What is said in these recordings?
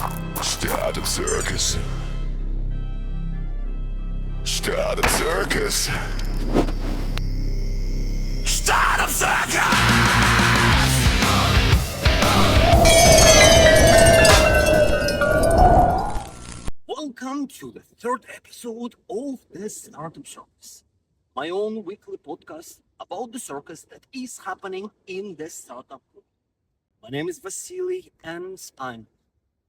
Start of circus. Start of circus. Start of circus! Welcome to the third episode of the Startup Circus, my own weekly podcast about the circus that is happening in the startup world. My name is Vasily, and I'm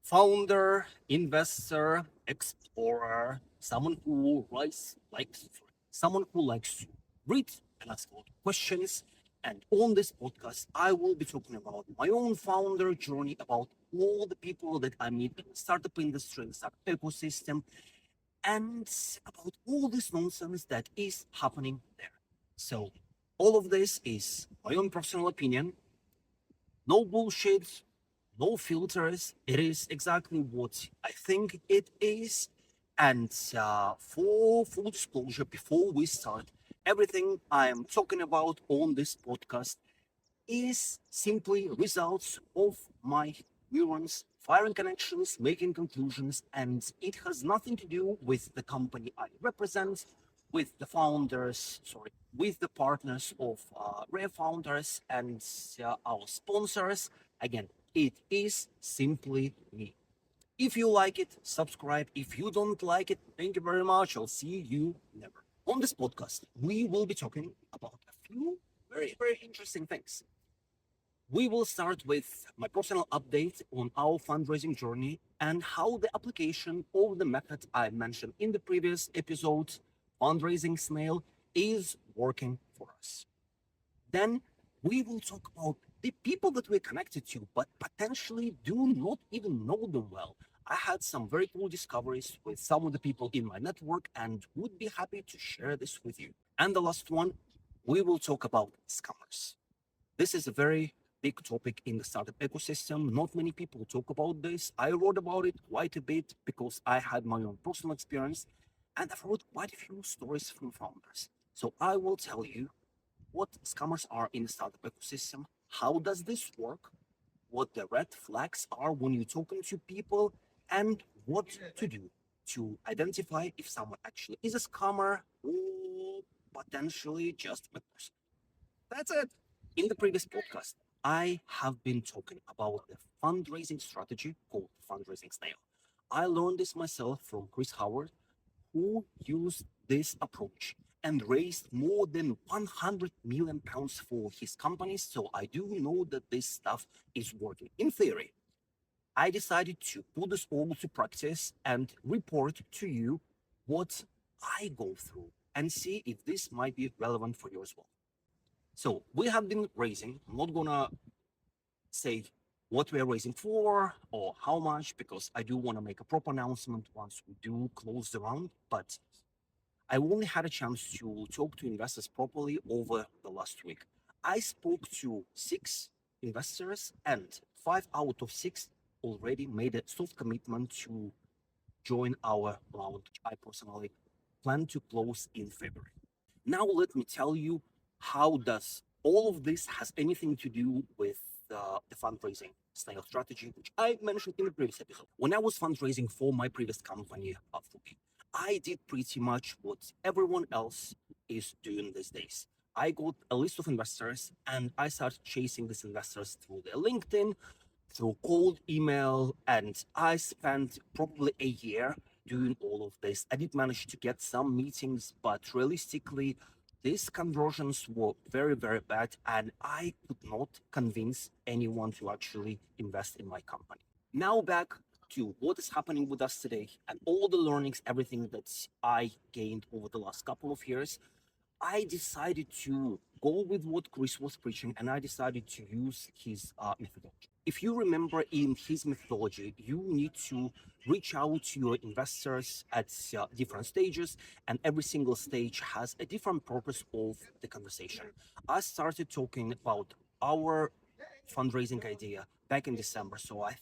founder, investor, explorer, someone who likes to read and ask a lot of questions. And on this podcast, I will be talking about my own founder journey, about all the people that I meet in the startup industry, in the startup ecosystem, and about all this nonsense that is happening there. So, all of this is my own personal opinion. No bullshit, no filters. It is exactly what I think it is. And for full disclosure, before we start, everything I am talking about on this podcast is simply results of my neurons firing connections, making conclusions, and it has nothing to do with the company I represent, with the founders, with the partners of Rare Founders and our sponsors. Again, it is simply me. If you like it, subscribe. If you don't like it, thank you very much. I'll see you never. On this podcast, we will be talking about a few very, very interesting things. We will start with my personal update on our fundraising journey and how the application of the method I mentioned in the previous episode, Fundraising Snail, is working for us. Then we will talk about the people that we're connected to, but potentially do not even know them well. I had some very cool discoveries with some of the people in my network and would be happy to share this with you. And the last one, we will talk about scammers. This is a very big topic in the startup ecosystem. Not many people talk about this. I wrote about it quite a bit because I had my own personal experience and I've wrote quite a few stories from founders. So I will tell you what scammers are in the startup ecosystem, how does this work, what the red flags are when you're talking to people, and what to do to identify if someone actually is a scammer or potentially just a person. That's it. In the previous podcast, I have been talking about the fundraising strategy called Fundraising Snail. I learned this myself from Chris Howard, who used this approach and raised more than 100 million pounds for his companies. So I do know that this stuff is working in theory. I decided to put this all to practice and report to you what I go through and see if this might be relevant for you as well. So we have been raising. I'm not gonna say what we are raising for or how much because I do want to make a proper announcement once we do close the round. But I only had a chance to talk to investors properly over the last week. I spoke to 6 investors, and 5 out of 6 already made a soft commitment to join our round, which I personally plan to close in February. Now let me tell you how does all of this has anything to do with the fundraising snail strategy, which I mentioned in the previous episode. When I was fundraising for my previous company, Vasily, I did pretty much what everyone else is doing these days. I got a list of investors and I started chasing these investors through their LinkedIn, through cold email, and I spent probably a year doing all of this. I did manage to get some meetings, but realistically, these conversions were very, very bad, and I could not convince anyone to actually invest in my company. Now, back to what is happening with us today and all the learnings, everything that I gained over the last couple of years. I decided to go with what Chris was preaching and I decided to use his methodology. If you remember in his methodology, you need to reach out to your investors at different stages, and every single stage has a different purpose of the conversation. I started talking about our fundraising idea back in December, so I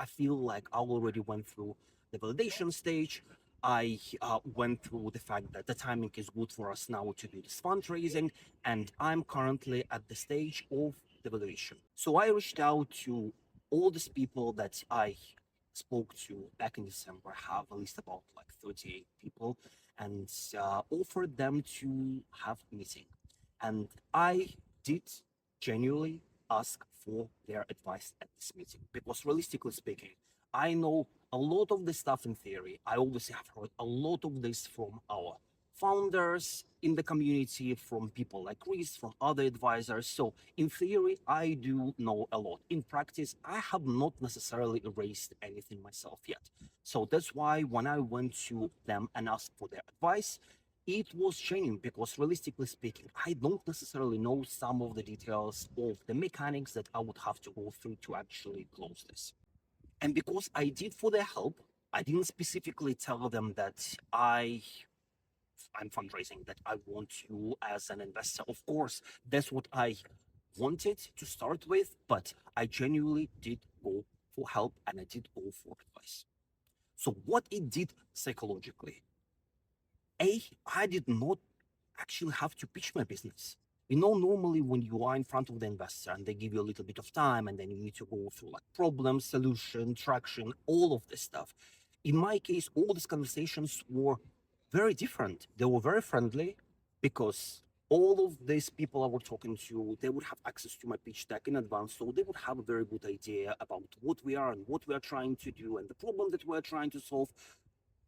feel like I already went through the validation stage. I went through the fact that the timing is good for us now to do this fundraising, and I'm currently at the stage of the valuation. So I reached out to all these people that I spoke to back in December have a list about like 38 people and offered them to have a meeting. And I did genuinely ask for their advice at this meeting because realistically speaking, I know a lot of the stuff in theory. I obviously have heard a lot of this from our founders in the community, from people like Chris, from other advisors. So in theory, I do know a lot. In practice, I have not necessarily erased anything myself yet. So that's why when I went to them and asked for their advice, it was genuine because realistically speaking, I don't necessarily know some of the details of the mechanics that I would have to go through to actually close this. And because I did for their help, I didn't specifically tell them that I'm fundraising, that I want you as an investor. Of course, that's what I wanted to start with, but I genuinely did go for help and I did go for advice. So what it did psychologically, I did not actually have to pitch my business. You know, normally when you are in front of the investor and they give you a little bit of time and then you need to go through like problem, solution, traction, all of this stuff. In my case, all these conversations were very different. They were very friendly because all of these people I was talking to, they would have access to my pitch deck in advance. So they would have a very good idea about what we are and what we are trying to do and the problem that we're trying to solve.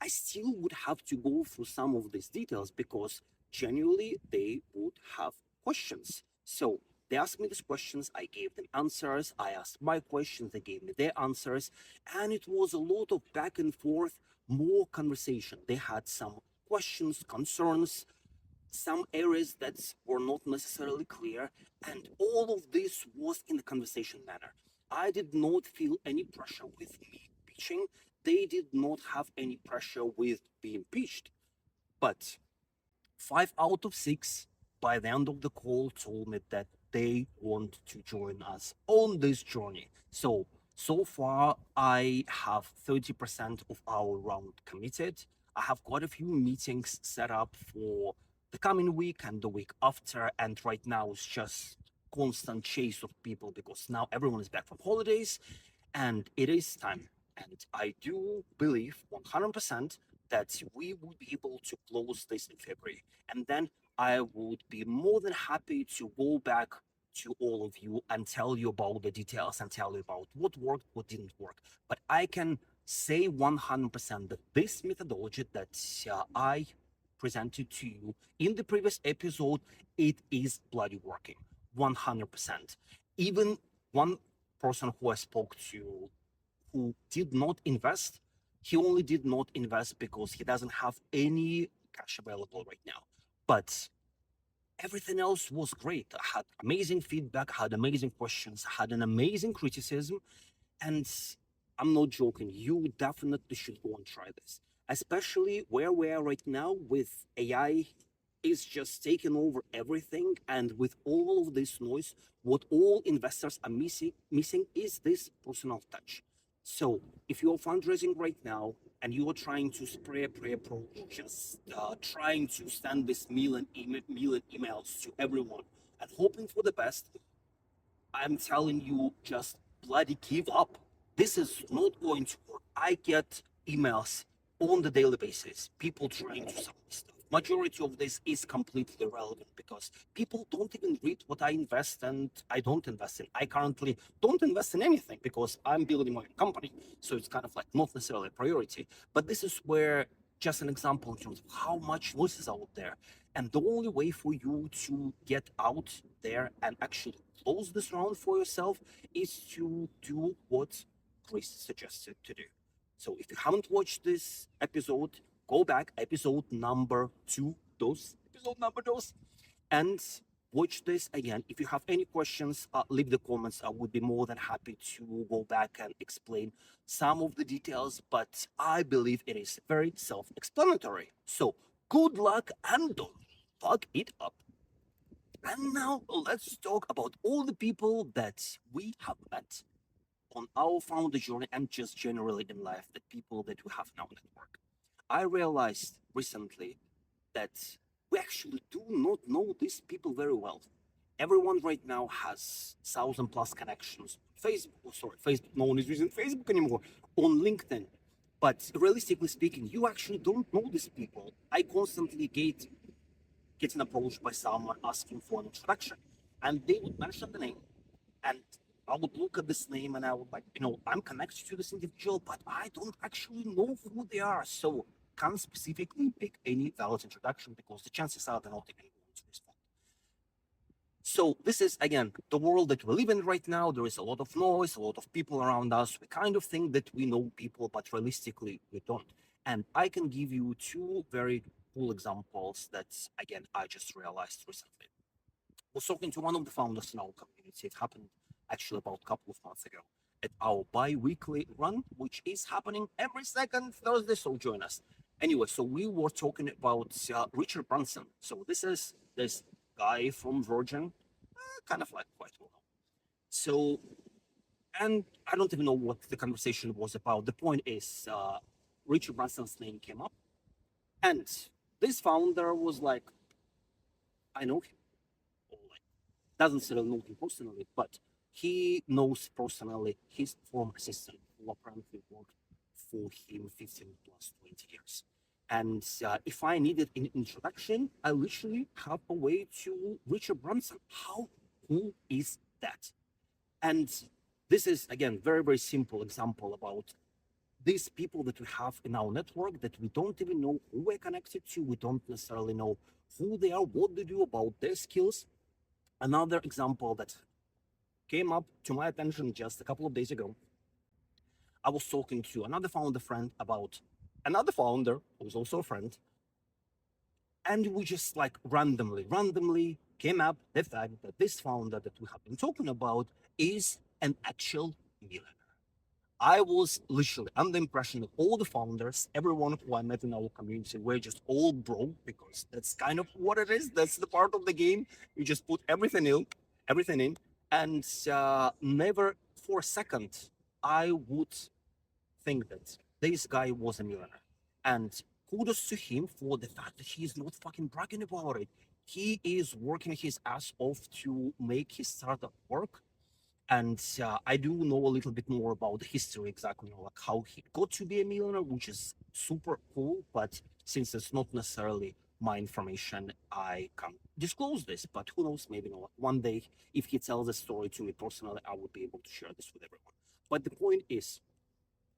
I still would have to go through some of these details because genuinely they would have questions. So they asked me these questions, I gave them answers, I asked my questions, they gave me their answers, and it was a lot of back and forth, more conversation. They had some questions, concerns, some areas that were not necessarily clear, and all of this was in the conversation manner. I did not feel any pressure with me pitching. They did not have any pressure with being pitched. But 5 out of 6 by the end of the call told me that they want to join us on this journey. So far, I have 30% of our round committed. I have quite a few meetings set up for the coming week and the week after. And right now, it's just constant chase of people because now everyone is back from holidays and it is time. And I do believe 100% that we would be able to close this in February. And then I would be more than happy to go back to all of you and tell you about the details and tell you about what worked, what didn't work. But I can say 100% that this methodology that I presented to you in the previous episode, it is bloody working 100%. Even one person who I spoke to who did not invest, he only did not invest because he doesn't have any cash available right now. But everything else was great. I had amazing feedback, had amazing questions, had an amazing criticism. And I'm not joking, you definitely should go and try this. Especially where we are right now with AI is just taking over everything. And with all of this noise, what all investors are missing is this personal touch. So if you're fundraising right now and you are trying to spray a prayer approach, just trying to send this million emails to everyone and hoping for the best, I'm telling you, just bloody give up. This is not going to work. I get emails on the daily basis, people trying to sell me stuff. Majority of this is completely irrelevant because people don't even read what I invest and I don't invest in. I currently don't invest in anything because I'm building my own company. So it's kind of like not necessarily a priority. But this is where just an example in terms of how much noise is out there. And the only way for you to get out there and actually close this round for yourself is to do what Chris suggested to do. So if you haven't watched this episode, go back, episode number 2, and watch this again. If you have any questions, leave the comments. I would be more than happy to go back and explain some of the details, but I believe it is very self-explanatory. So good luck and don't fuck it up. And now let's talk about all the people that we have met on our founder journey and just generally in life, the people that we have in our network. I realized recently that we actually do not know these people very well. Everyone right now has 1,000+ connections. Facebook, no one is using Facebook anymore. on LinkedIn. But realistically speaking, you actually don't know these people. I constantly getting approached by someone asking for an introduction, and they would mention the name, and I would look at this name and I would like, I'm connected to this individual, but I don't actually know who they are. So can't specifically pick any valid introduction because the chances are they're not even going to respond. So this is again the world that we live in right now. There is a lot of noise, a lot of people around us. We kind of think that we know people, but realistically we don't. And I can give you two very cool examples that again I just realized recently. I was talking to one of the founders in our community. It happened actually about a couple of months ago at our bi-weekly run, which is happening every second Thursday. So join us. Anyway, so we were talking about Richard Branson. So this is this guy from Virgin, kind of like quite well known. So, and I don't even know what the conversation was about. The point is, Richard Branson's name came up, and this founder was like, I know him, or like doesn't necessarily know him personally, but he knows personally his former assistant who apparently worked for him 15 plus 20 years. And if I needed an introduction, I literally have a way to Richard Branson. How cool is that? And this is, again, very, very simple example about these people that we have in our network that we don't even know who we're connected to. We don't necessarily know who they are, what they do, about their skills. Another example that came up to my attention just a couple of days ago, I was talking to another founder friend about another founder who's also a friend, and we just like randomly came up the fact that this founder that we have been talking about is an actual millionaire. I was literally under the impression that all the founders, everyone who I met in our community, were just all broke because that's kind of what it is. That's the part of the game. You just put everything in, and never for a second I would think that this guy was a millionaire. And kudos to him for the fact that he's not fucking bragging about it. He is working his ass off to make his startup work. And I do know a little bit more about the history exactly, like how he got to be a millionaire, which is super cool. But since it's not necessarily my information, I can't disclose this. But who knows, maybe one day, if he tells a story to me personally, I would be able to share this with everyone. But the point is,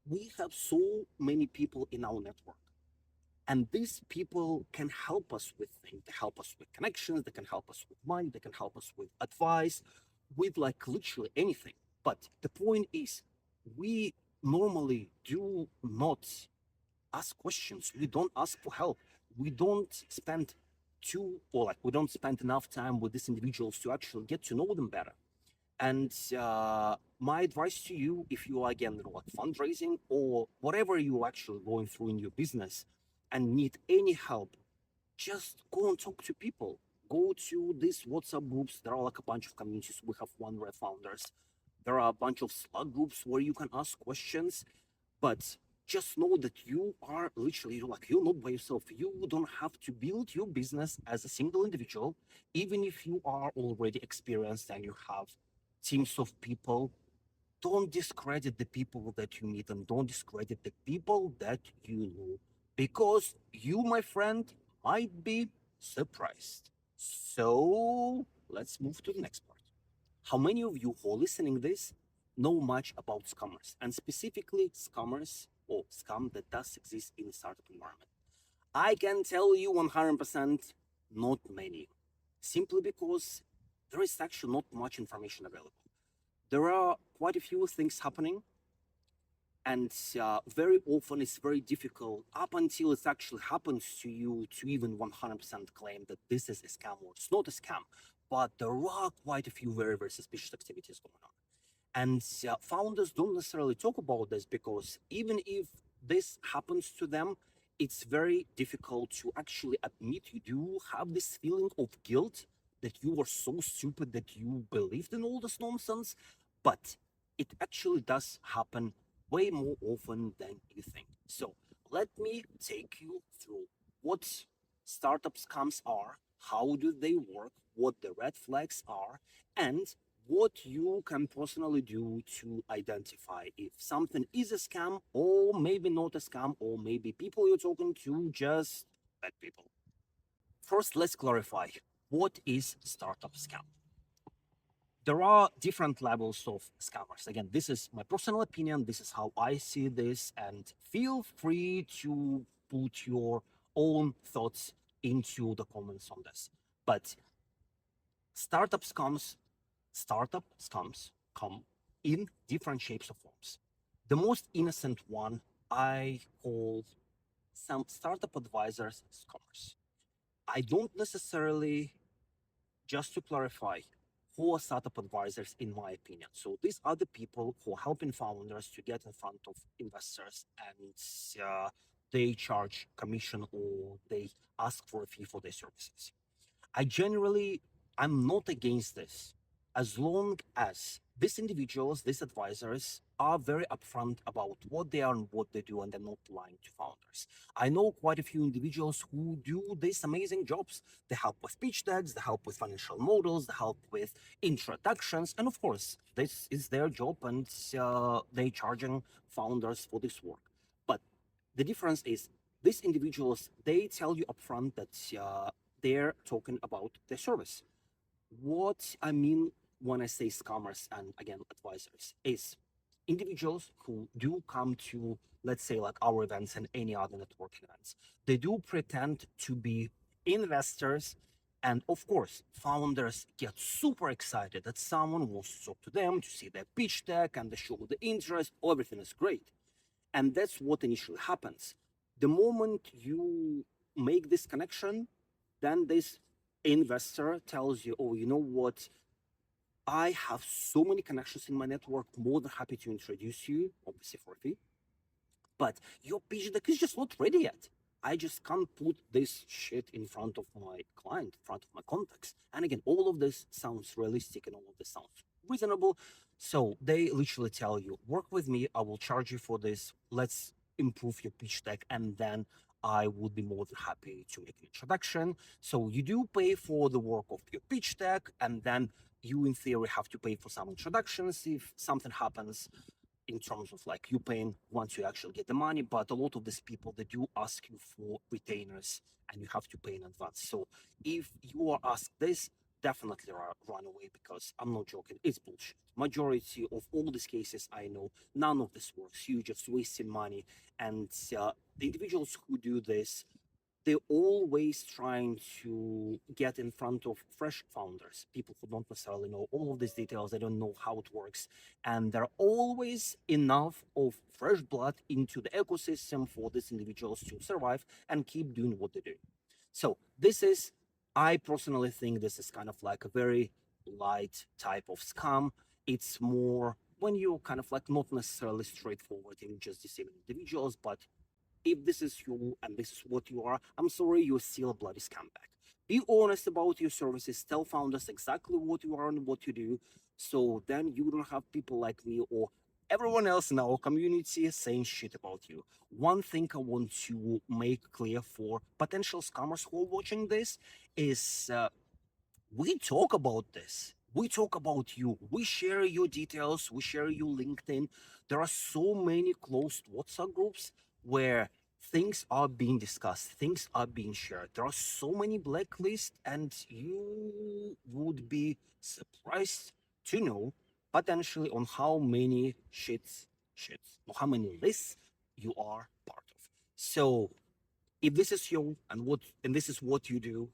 we have so many people in our network. And these people can help us with things. They help us with connections. They can help us with money. They can help us with advice, with like literally anything. But the point is, we normally do not ask questions. We don't ask for help. We don't spend we don't spend enough time with these individuals to actually get to know them better. And my advice to you, if you are again like fundraising or whatever you're actually going through in your business and need any help, just go and talk to people. Go to these WhatsApp groups. There are like a bunch of communities. We have one Red Founders. There are a bunch of Slack groups where you can ask questions, but just know that you are literally like you're not by yourself. You don't have to build your business as a single individual, even if you are already experienced and you have teams of people. Don't discredit the people that you meet and don't discredit the people that you know, because you, my friend, might be surprised. So let's move to the next part. How many of you who are listening this know much about scammers, and specifically scammers or scam that does exist in the startup environment? I can tell you 100% not many, simply because there is actually not much information available. There are quite a few things happening, and very often it's very difficult up until it actually happens to you to even 100% claim that this is a scam or it's not a scam. But there are quite a few very, very suspicious activities going on. And founders don't necessarily talk about this because even if this happens to them, it's very difficult to actually admit you do have this feeling of guilt that you were so stupid that you believed in all this nonsense. But it actually does happen way more often than you think. So let me take you through what startup scams are, how do they work, what the red flags are, and what you can personally do to identify if something is a scam or maybe not a scam, or maybe people you're talking to just bad people. First, let's clarify what is startup scam. There are different levels of scammers. Again, this is my personal opinion. This is how I see this, and feel free to put your own thoughts into the comments on this. But startup scams come in different shapes or forms. The most innocent one I call some startup advisors scammers. I don't necessarily, just to clarify, who are startup advisors in my opinion. So these are the people who are helping founders to get in front of investors, and they charge commission or they ask for a fee for their services. I generally, I'm not against this, as long as these individuals, these advisors, are very upfront about what they are and what they do, and they're not lying to founders. I know quite a few individuals who do these amazing jobs. They help with pitch decks, they help with financial models, they help with introductions, and of course, this is their job, and they're charging founders for this work. But the difference is, these individuals, they tell you upfront that they're talking about their service. What I mean when I say scammers and again advisors is individuals who do come to, let's say, like our events and any other networking events. They do pretend to be investors. And of course, founders get super excited that someone wants to talk to them, to see their pitch deck, and they show the interest. Everything is great. And that's what initially happens. The moment you make this connection, then this investor tells you, oh, you know what? I have so many connections in my network, more than happy to introduce you, obviously for a fee. But your pitch deck is just not ready yet. I just can't put this shit in front of my client, in front of my contacts. And again, all of this sounds realistic and all of this sounds reasonable. So they literally tell you, work with me, I will charge you for this. Let's improve your pitch deck, and then I would be more than happy to make an introduction. So you do pay for the work of your pitch deck, and then you in theory have to pay for some introductions if something happens, in terms of like you paying once you actually get the money. But a lot of these people, they do ask you for retainers, and you have to pay in advance. So if you are asked this, definitely run away, because I'm not joking, it's bullshit. Majority of all these cases I know, none of this works. You just wasting money. And the individuals who do this, they're always trying to get in front of fresh founders, people who don't necessarily know all of these details, they don't know how it works. And there are always enough of fresh blood into the ecosystem for these individuals to survive and keep doing what they do. So this is, I personally think this is kind of like a very light type of scam. It's more when you're kind of like not necessarily straightforward in just deceiving individuals, but if this is you and this is what you are, I'm sorry, you're still a bloody scumbag. Be honest about your services, tell founders exactly what you are and what you do, so then you don't have people like me or everyone else in our community saying shit about you. One thing I want to make clear for potential scammers who are watching this is we talk about this. We talk about you. We share your details. We share your LinkedIn. There are so many closed WhatsApp groups where things are being discussed, things are being shared. There are so many blacklists, and you would be surprised to know potentially on how many or how many lists you are part of. So if this is you and this is what you do,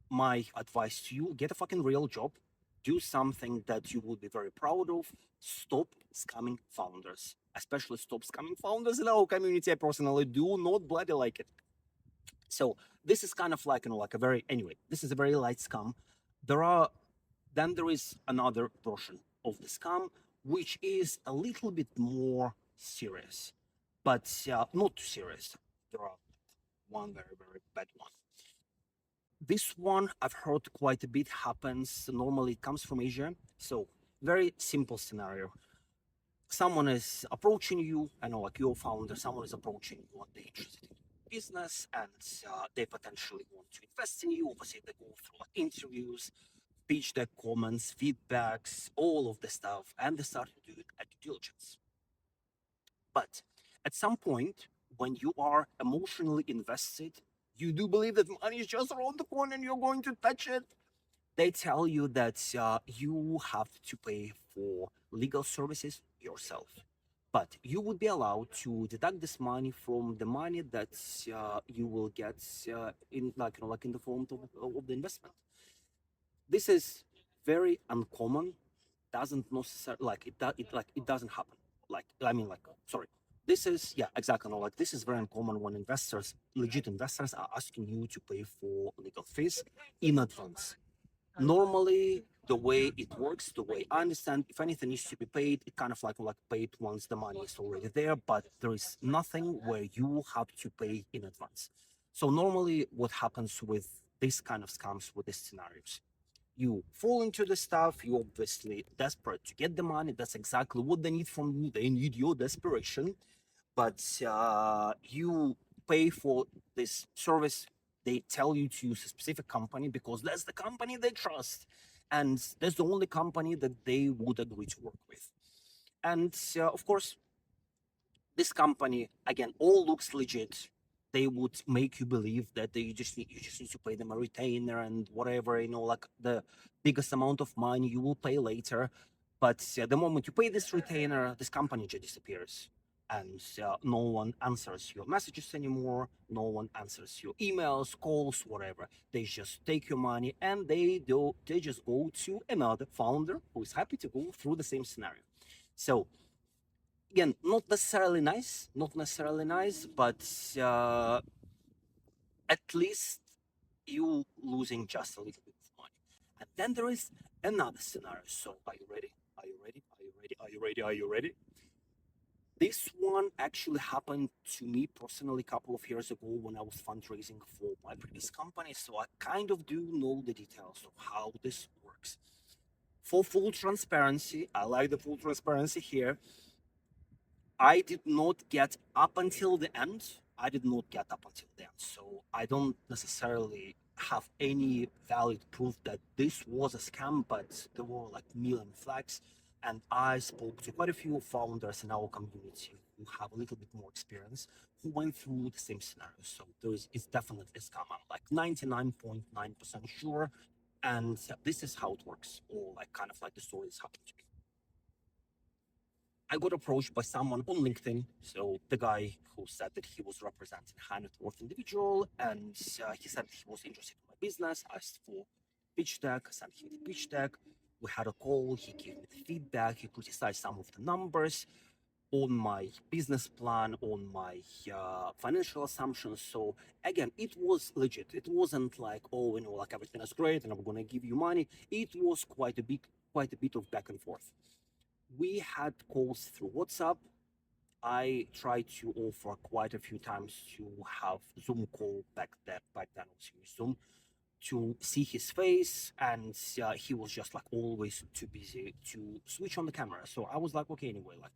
my advice to you, get a fucking real job, do something that you would be very proud of, stop scamming founders, especially stop scamming founders in our community. I personally do not bloody like it. So this is kind of like, like a very, anyway, this is a very light scam. Then there is another version of the scam, which is a little bit more serious, but not too serious. There are one very, very bad one. This one I've heard quite a bit happens. Normally it comes from Asia. So very simple scenario. Someone is approaching you, I know, like your founder, someone is approaching you and they're interested in business, and they potentially want to invest in you. Obviously they go through like interviews. pitch deck comments, feedbacks, all of the stuff, and they started to do a due diligence. But at some point, when you are emotionally invested, you do believe that money is just around the corner and you're going to touch it. They tell you that you have to pay for legal services yourself, but you would be allowed to deduct this money from the money that you will get in, like in the form of the investment. This is very uncommon. Doesn't necessarily it doesn't happen. Sorry. This is, yeah, exactly. No, like this is very uncommon when investors, legit investors, are asking you to pay for legal fees in advance. Normally, the way it works, the way I understand, if anything needs to be paid, it kind of like paid once the money is already there, but there is nothing where you have to pay in advance. So normally what happens with this kind of scams, with these scenarios, you fall into the stuff, you're obviously desperate to get the money. That's exactly what they need from you. They need your desperation, but you pay for this service. They tell you to use a specific company because that's the company they trust, and that's the only company that they would agree to work with. And of course, this company again all looks legit. They would make you believe that you just need to pay them a retainer and whatever, like the biggest amount of money you will pay later. But the moment you pay this retainer, this company just disappears, and no one answers your messages anymore. No one answers your emails, calls, whatever. They just take your money and they just go to another founder who is happy to go through the same scenario. So again, not necessarily nice, but at least you losing just a little bit of money. And then there is another scenario. So are you ready? Are you ready? Are you ready? Are you ready? Are you ready? This one actually happened to me personally a couple of years ago when I was fundraising for my previous company. So I kind of do know the details of how this works. For full transparency, I like the full transparency here. I did not get up until the end. I did not get up until the end. So I don't necessarily have any valid proof that this was a scam, but there were like million flags. And I spoke to quite a few founders in our community who have a little bit more experience, who went through the same scenario. So it's definitely a scam. I'm like 99.9% sure. And this is how it works, or like kind of like the story is happening to me. I got approached by someone on LinkedIn. So the guy who said that he was representing a high net worth individual, and he said he was interested in my business. I asked for pitch deck. I sent him the pitch deck. We had a call. He gave me the feedback. He criticized some of the numbers on my business plan, on my financial assumptions. So again, it was legit. It wasn't like, oh, like everything is great and I'm going to give you money. It was quite a bit of back and forth. We had calls through WhatsApp. I tried to offer quite a few times to have Zoom call back then. Back then, I was using Zoom to see his face, and he was just like always too busy to switch on the camera. So I was like, okay, anyway, like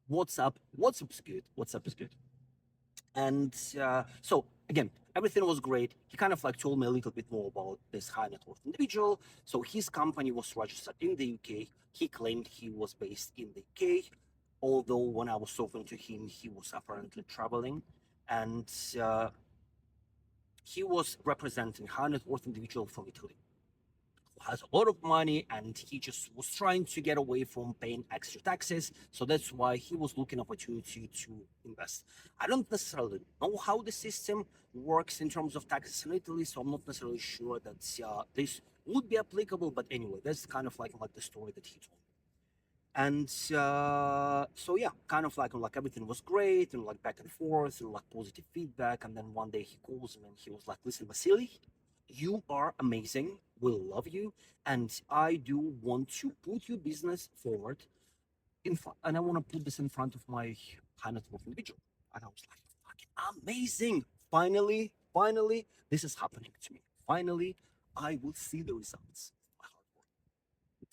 WhatsApp's good. WhatsApp is good. And so again, everything was great. He kind of like told me a little bit more about this high net worth individual. So his company was registered in the UK. He claimed he was based in the UK, although when I was talking to him, he was apparently traveling, and he was representing high net worth individual from Italy who has a lot of money, and he just was trying to get away from paying extra taxes. So that's why he was looking opportunity to invest. I don't necessarily know how the system works in terms of taxes in Italy, so I'm not necessarily sure that this would be applicable. But anyway, that's kind of like the story that he told me. And so yeah, kind of like everything was great and like back and forth and like positive feedback. And then one day he calls me and he was like, "Listen, Vasily, you are amazing. We love you, and I do want to put your business forward in front, and I want to put this in front of my high net worth individual." And I was like, "Fucking amazing! Finally, this is happening to me. Finally, I will see the results of my hard work."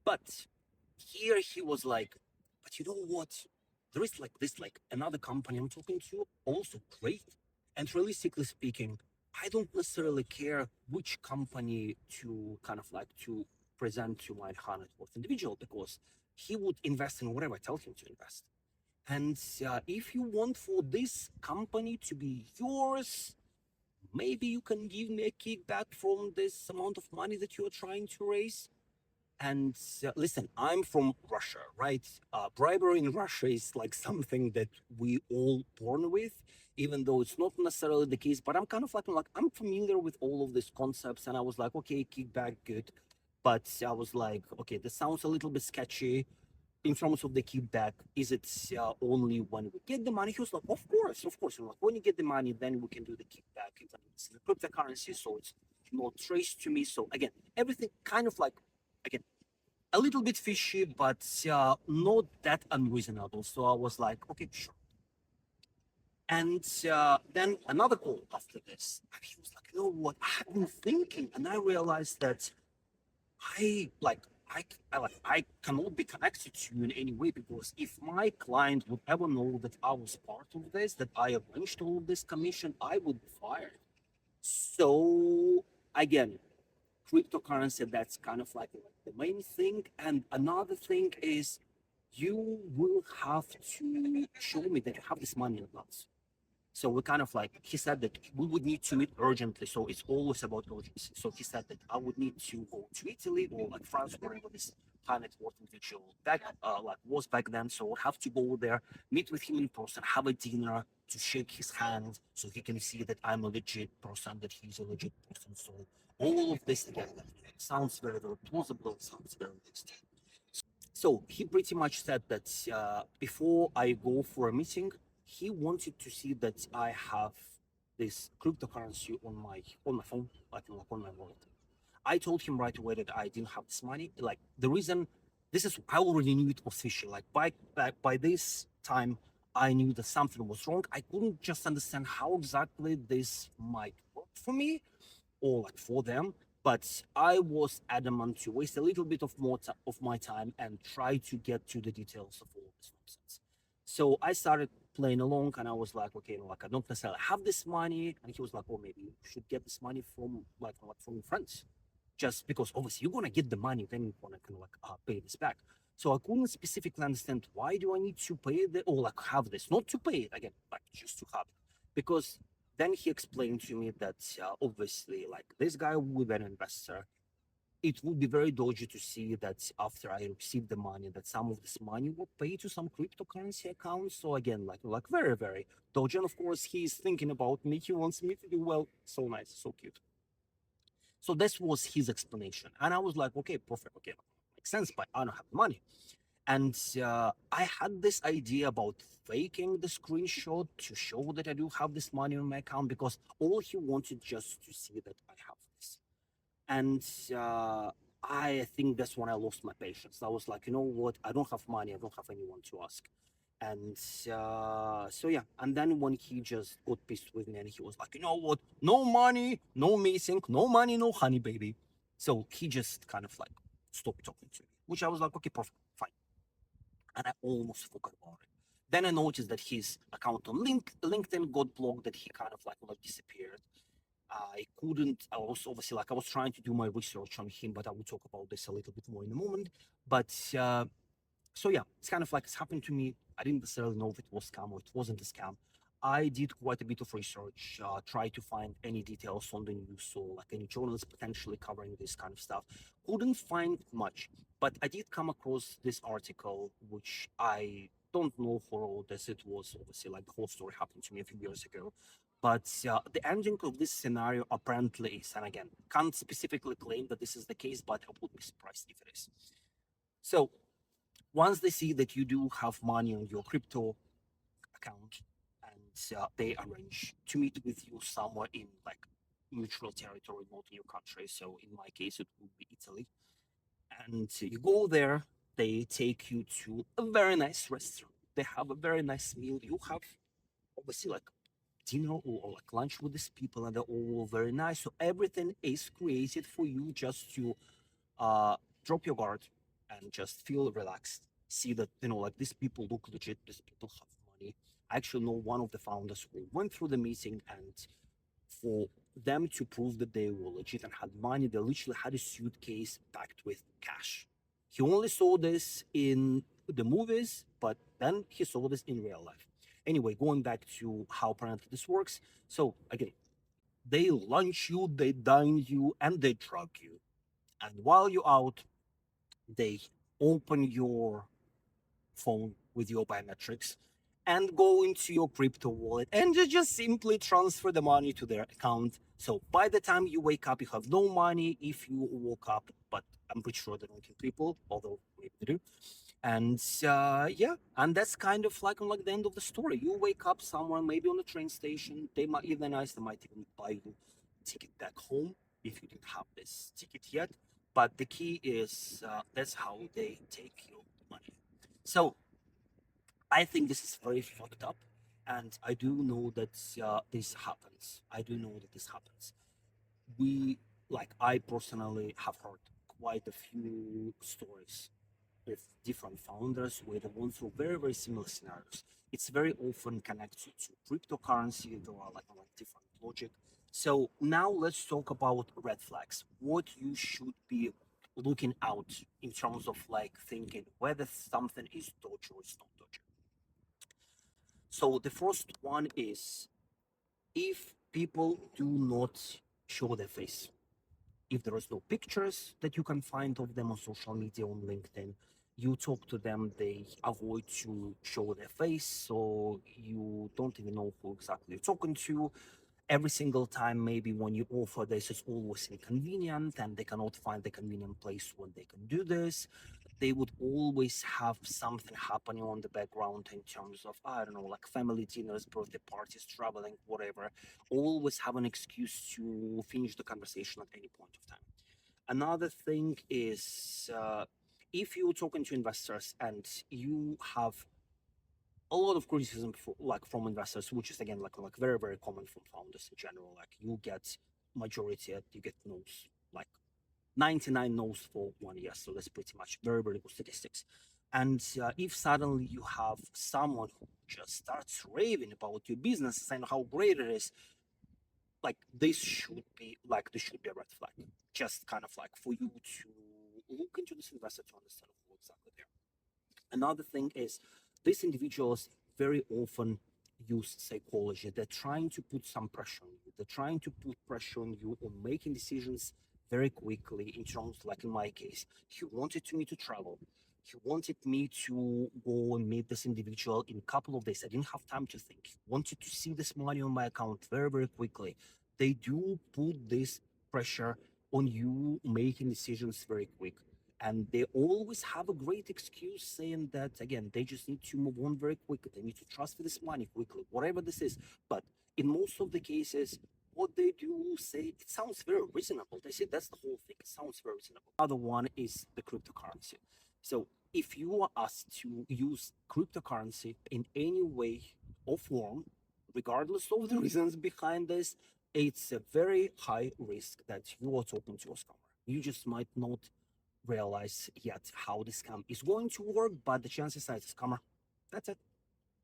But here he was like, "But you know what? There is like this, like another company I'm talking to, also great. And realistically speaking, I don't necessarily care which company to kind of like to present to my high net worth individual, because he would invest in whatever I tell him to invest. And if you want for this company to be yours, maybe you can give me a kickback from this amount of money that you are trying to raise. And listen, I'm from Russia, right? Bribery in Russia is like something that we all born with, even though it's not necessarily the case. But I'm kind of like I'm familiar with all of these concepts, and I was like, okay, kickback, good. But I was like, okay, this sounds a little bit sketchy. In terms of the kickback, is it only when we get the money? He was like, of course, of course. I'm like, when you get the money, then we can do the kickback. It's the cryptocurrency, so it's not traced to me. So again, everything kind of like, again, a little bit fishy, but not that unreasonable. So I was like, okay, sure. And then another call after this, and he was like, you know what? I have been thinking, and I realized that I like I cannot be connected to you in any way, because if my client would ever know that I was part of this, that I arranged all of this commission, I would be fired. So again, cryptocurrency, that's kind of like the main thing. And another thing is you will have to show me that you have this money in advance. So we kind of like, he said that we would need to meet urgently. So it's always about urgency. So he said that I would need to go to Italy or like France, wherever this high net worth individual back like was back then. So I'll have to go there, meet with him in person, have a dinner to shake his hand so he can see that I'm a legit person, that he's a legit person. So all of this together sounds very, very plausible, sounds very realistic. So he pretty much said that before I go for a meeting, he wanted to see that I have this cryptocurrency on my phone, like on my wallet. I told him right away that I didn't have this money. Like the reason, this is I already knew it was fishy. Like by this time, I knew that something was wrong. I couldn't just understand how exactly this might work for me or like for them. But I was adamant to waste a little bit of more of my time and try to get to the details of all this nonsense. So I started playing along, and I was like, okay, like I don't necessarily have this money. And he was like, oh, maybe you should get this money from like from your friends, just because obviously you're gonna get the money, then you're gonna kind of like pay this back. So I couldn't specifically understand why do I need to pay the or like have this, not to pay it again, like just to have it, because then he explained to me that obviously, like this guy with an investor, it would be very dodgy to see that after I receive the money, that some of this money will pay to some cryptocurrency account. So again, like very, very dodgy. And of course, he's thinking about me. He wants me to do well. So nice, so cute. So this was his explanation. And I was like, okay, perfect. Okay, makes sense, but I don't have money. And I had this idea about faking the screenshot to show that I do have this money on my account, because all he wanted just to see that I have this. And I think that's when I lost my patience. I was like, you know what? I don't have money. I don't have anyone to ask. And so yeah. And then when he just got pissed with me, and he was like, you know what? No money, no meeting, no money, no honey, baby. So he just kind of like stopped talking to me, which I was like, okay, perfect, fine. And I almost forgot about it. Then I noticed that his account on LinkedIn got blocked, that he kind of like disappeared. I couldn't, I was obviously like, I was trying to do my research on him, but I will talk about this a little bit more in a moment. But so yeah, it's kind of like it's happened to me. I didn't necessarily know if it was scam or it wasn't a scam. I did quite a bit of research, try to find any details on the news, so like any journals potentially covering this kind of stuff. Couldn't find much, but I did come across this article, which I don't know for all this. It was obviously like the whole story happened to me a few years ago. But the ending of this scenario apparently is, and again, can't specifically claim that this is the case, but I would be surprised if it is. So once they see that you do have money on your crypto account, and they arrange to meet with you somewhere in like neutral territory, not in your country. So in my case, it would be Italy. And you go there, they take you to a very nice restaurant. They have a very nice meal. You have obviously like dinner or like lunch with these people, and they're all very nice. So everything is created for you just to uh, drop your guard and just feel relaxed. See that, like these people look legit, these people have money. I actually know one of the founders who went through the meeting, and for them to prove that they were legit and had money, they literally had a suitcase packed with cash. He only saw this in the movies, but then he saw this in real life. Anyway, going back to how apparently this works. So again, they lunch you, they dine you, and they drug you. And while you're out, they open your phone with your biometrics and go into your crypto wallet and just simply transfer the money to their account. So by the time you wake up, you have no money if you woke up, but I'm pretty sure they don't kill people, although maybe they do. And yeah, and that's kind of like the end of the story. You wake up somewhere, maybe on the train station. They might even nice. They might even buy you a ticket back home if you didn't have this ticket yet. But the key is that's how they take your money. So I think this is very fucked up, and I do know that this happens. I do know that this happens. We like I personally have heard quite a few stories with different founders where they went through very similar scenarios. It's very often connected to cryptocurrency. There are like different logic. So now let's talk about red flags. What you should be looking out in terms of like thinking whether something is dodgy or it's not dodgy. So the first one is if people do not show their face, if there is no pictures that you can find of them on social media, on LinkedIn, you talk to them, they avoid to show their face, so you don't even know who exactly you're talking to. Every single time, maybe when you offer this, it's always inconvenient, and they cannot find the convenient place when they can do this. They would always have something happening on the background in terms of, I don't know, like family dinners, birthday parties, traveling, whatever. Always have an excuse to finish the conversation at any point of time. Another thing is if you're talking to investors and you have a lot of criticism like from investors, which is again like very common from founders in general. Like you get majority, you get no's, like 99 no's for 1 year. So that's pretty much very good statistics. And if suddenly you have someone who just starts raving about your business and how great it is, like this should be a red flag. Just kind of like for you to look into this investor to understand who exactly they are. Another thing is these individuals very often use psychology. They're trying to put some pressure on you. They're trying to put pressure on you on making decisions very quickly in terms, like in my case, he wanted me to travel. He wanted me to go and meet this individual in a couple of days. I didn't have time to think. He wanted to see this money on my account very quickly. They do put this pressure on you making decisions very quick, and they always have a great excuse saying that again they just need to move on very quickly, they need to transfer this money quickly, whatever this is. But in most of the cases, what they do say, it sounds very reasonable. They say that's the whole thing, it sounds very reasonable. Other one is the cryptocurrency. So if you are asked to use cryptocurrency in any way or form, regardless of the reasons behind this, it's a very high risk that you are talking to a scammer. You just might not realize yet how the scam is going to work, but the chances are it's a scammer. That's it.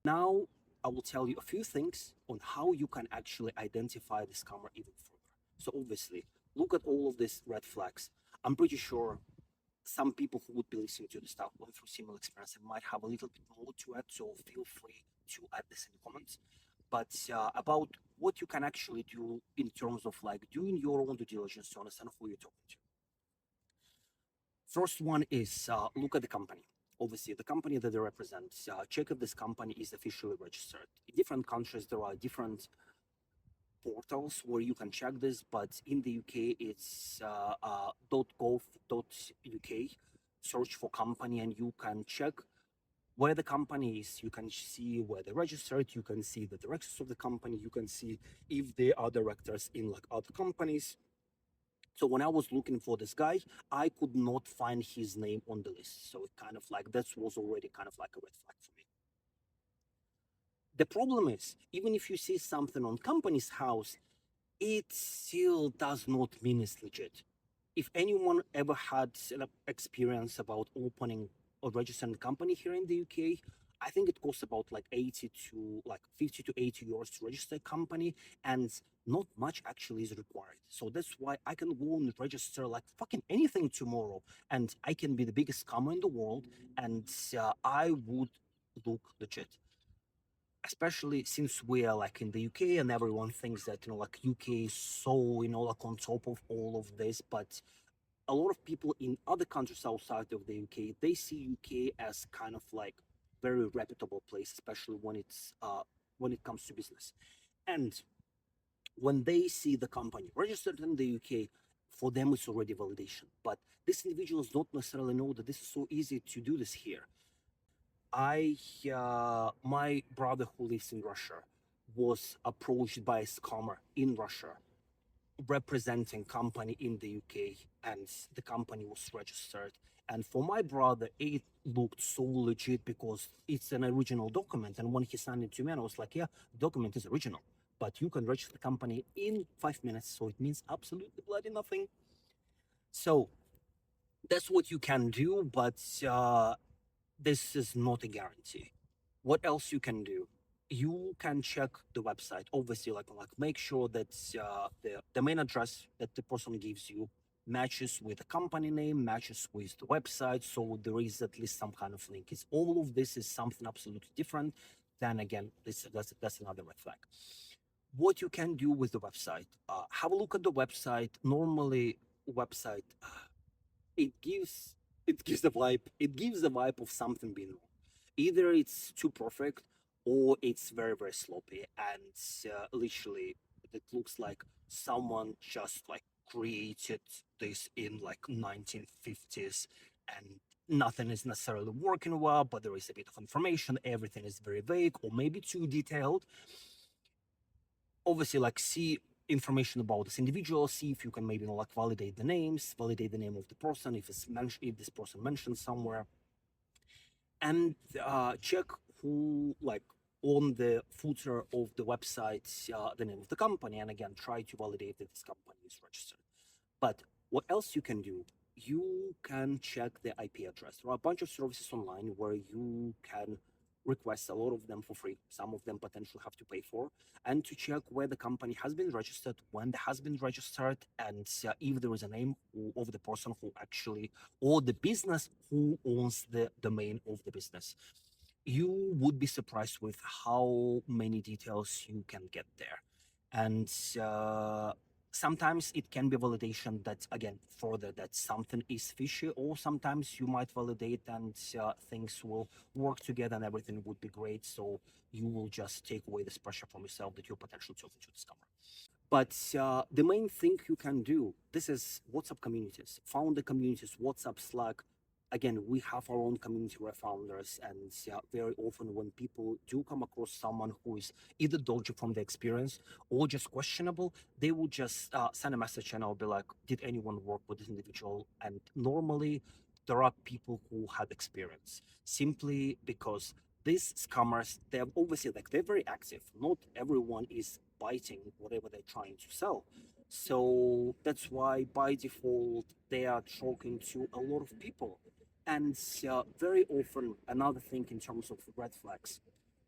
Now I will tell you a few things on how you can actually identify the scammer even further. So obviously, look at all of these red flags. I'm pretty sure some people who would be listening to the stuff going through similar experience and might have a little bit more to add, so feel free to add this in the comments. But about what you can actually do in terms of like doing your own due diligence to understand who you're talking to. First one is look at the company. Obviously, the company that they represent, check if this company is officially registered. In different countries, there are different portals where you can check this, but in the UK, it's .gov.uk. Search for company and you can check where the company is. You can see where they're registered. You can see the directors of the company. You can see if they are directors in like other companies. So when I was looking for this guy, I could not find his name on the list. So it kind of like that was already kind of like a red flag for me. The problem is, even if you see something on company's house, it still does not mean it's legit. If anyone ever had an experience about opening or registering a company here in the UK, I think it costs about like 80 to like 50 to 80 euros to register a company, and not much actually is required. So that's why I can go and register like fucking anything tomorrow, and I can be the biggest scammer in the world, and I would look legit. Especially since we are like in the UK and everyone thinks that like UK is so like on top of all of this, but a lot of people in other countries outside of the UK, they see UK as kind of like very reputable place, especially when it comes to business. And when they see the company registered in the UK, for them it's already validation. But these individuals don't necessarily know that this is so easy to do this here. My brother who lives in Russia was approached by a scammer in Russia representing company in the UK, and the company was registered. And for my brother, it looked so legit because it's an original document. And when he signed it to me, I was like, yeah, document is original, but you can register the company in 5 minutes. So it means absolutely bloody nothing. So that's what you can do, but this is not a guarantee. What else you can do? You can check the website. Obviously, like make sure that the main address that the person gives you matches with the company name, matches with the website. So there is at least some kind of link. It's all of this is something absolutely different. Then again, that's another red flag. What you can do with the website? Have a look at the website. Normally, website it gives it gives the vibe of something being wrong. Either it's too perfect or it's very very sloppy, and literally it looks like someone just like created this in like 1950s, and nothing is necessarily working well, but there is a bit of information, everything is very vague or maybe too detailed. Obviously, like, see information about this individual, see if you can maybe like validate the names, validate the name of the person if if this person mentioned somewhere, and check who like on the footer of the website the name of the company, and again try to validate that this company is registered. But what else you can do? You can check the IP address. There are a bunch of services online where you can request a lot of them for free. Some of them potentially have to pay for, and to check where the company has been registered, when it has been registered, and if there is a name of the person who actually, or the business who owns the domain of the business. You would be surprised with how many details you can get there. And sometimes it can be validation that, again, further that something is fishy, or sometimes you might validate and things will work together and everything would be great. So you will just take away this pressure from yourself that you're potentially talking to the scammer. But the main thing you can do, this is WhatsApp communities, founder communities, WhatsApp, Slack. Again, we have our own community where founders, and very often when people do come across someone who is either dodgy from the experience or just questionable, they will just send a message and I'll be like, did anyone work with this individual? And normally there are people who have experience, simply because these scammers, they're obviously like they're very active. Not everyone is biting whatever they're trying to sell. So that's why by default they are talking to a lot of people. And very often, another thing in terms of red flags,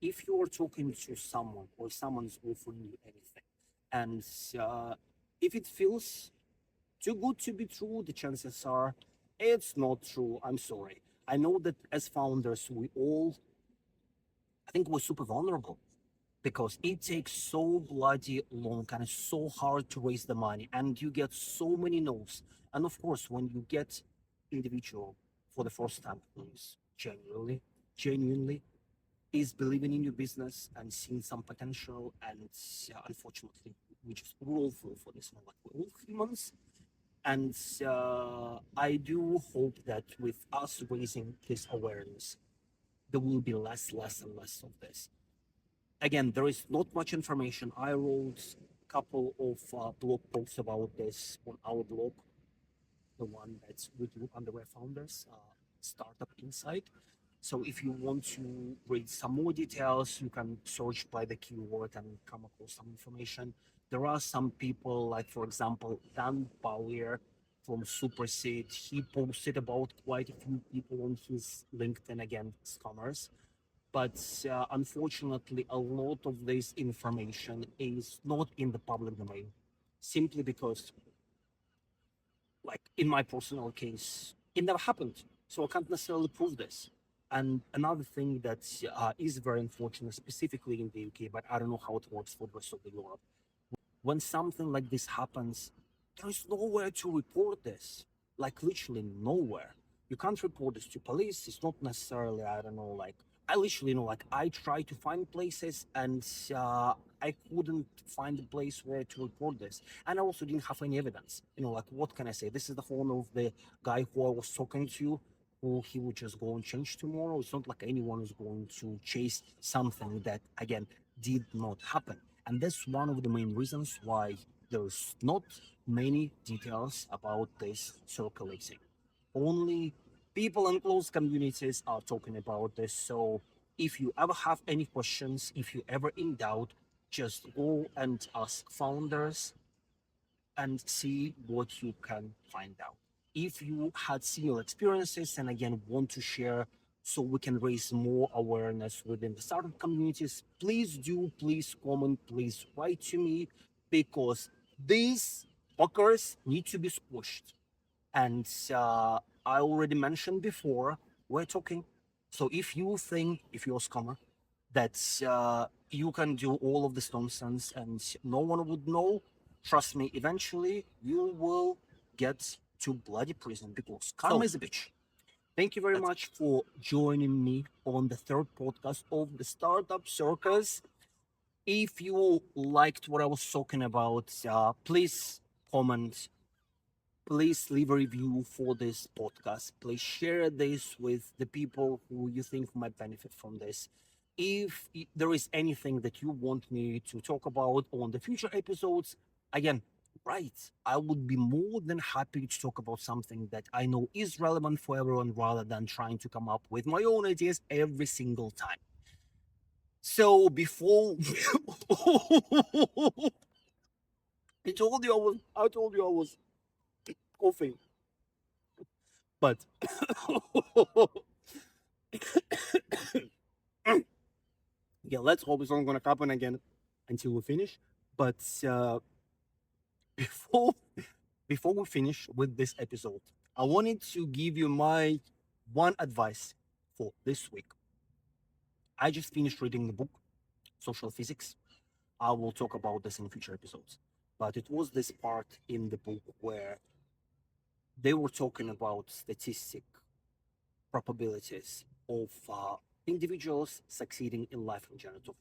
if you're talking to someone or someone's offering you anything, and if it feels too good to be true, the chances are it's not true. I'm sorry. I know that as founders, we all, I think we're super vulnerable because it takes so bloody long and it's so hard to raise the money, and you get so many no's. And of course, when you get individual for the first time who is genuinely is believing in your business and seeing some potential, and unfortunately we just we all fall for this one, like we're all humans. And I do hope that with us raising this awareness, there will be less and less of this. Again, there is not much information. I wrote a couple of blog posts about this on our blog, the one that's we do Underwear Founders, Startup Insight. So if you want to read some more details, you can search by the keyword and come across some information. There are some people, like for example, Dan Bowyer from Superseed. He posted about quite a few people on his LinkedIn, again, scammers. but unfortunately, a lot of this information is not in the public domain, simply because, like in my personal case, it never happened, so I can't necessarily prove this. And another thing that is very unfortunate, specifically in the UK, but I don't know how it works for the rest of the Europe. When something like this happens, there is nowhere to report this. Like literally nowhere. You can't report this to police. It's not necessarily, I don't know, like I literally like I try to find places and I couldn't find a place where to report this. And I also didn't have any evidence. Like what can I say? This is the phone of the guy who I was talking to, who he would just go and change tomorrow. It's not like anyone is going to chase something that again did not happen. And that's one of the main reasons why there's not many details about this circulating. Only people in close communities are talking about this. So if you ever have any questions, if you ever in doubt, just go and ask founders and see what you can find out. If you had similar experiences and again want to share so we can raise more awareness within the startup communities, please do, please comment, please write to me, because these fuckers need to be squished. And I already mentioned before, we're talking. So if you think, if you're a scammer, that you can do all of this nonsense and no one would know, trust me, eventually you will get to bloody prison because karma is a bitch. Thank you very much for joining me on the third podcast of the Startup Circus. If you liked what I was talking about, please comment. Please leave a review for this podcast. Please share this with the people who you think might benefit from this. If there is anything that you want me to talk about on the future episodes, again, right, I would be more than happy to talk about something that I know is relevant for everyone rather than trying to come up with my own ideas every single time. So before I told you I was coughing. But yeah, let's hope it's not gonna happen again until we finish. But before before we finish with this episode, I wanted to give you my one advice for this week. I just finished reading the book, Social Physics. I will talk about this in future episodes. But it was this part in the book where they were talking about statistic probabilities of individuals succeeding in life in general.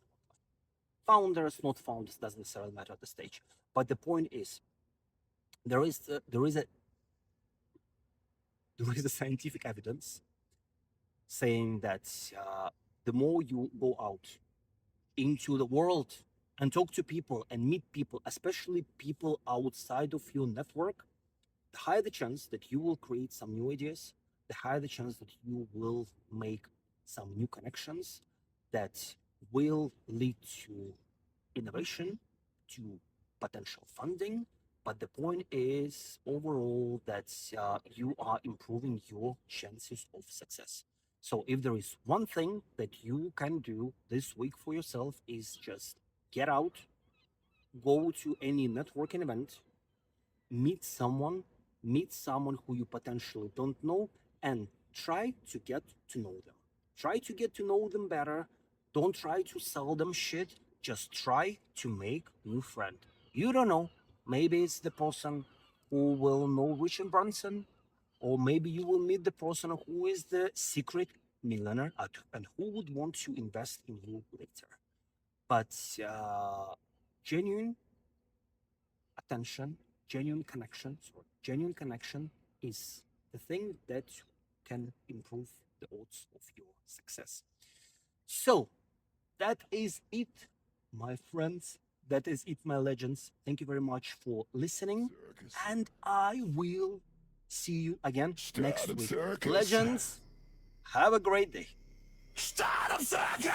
Founders, not founders, doesn't necessarily matter at the stage. But the point is, there is a scientific evidence saying that the more you go out into the world and talk to people and meet people, especially people outside of your network, the higher the chance that you will create some new ideas, the higher the chance that you will make some new connections that will lead to innovation, to potential funding. But the point is overall that you are improving your chances of success. So if there is one thing that you can do this week for yourself is just get out, go to any networking event, meet someone, who you potentially don't know, and try to get to know them. Try to get to know them better. Don't try to sell them shit. Just try to make new friend. You don't know. Maybe it's the person who will know Richard Branson, or maybe you will meet the person who is the secret millionaire and who would want to invest in you later. But genuine attention, genuine connection is the thing that can improve the odds of your success. So that is it, my friends. That is it, my legends. Thank you very much for listening. Circus. And I will see you again next Startup week. Circus. Legends, have a great day. Startup Circus!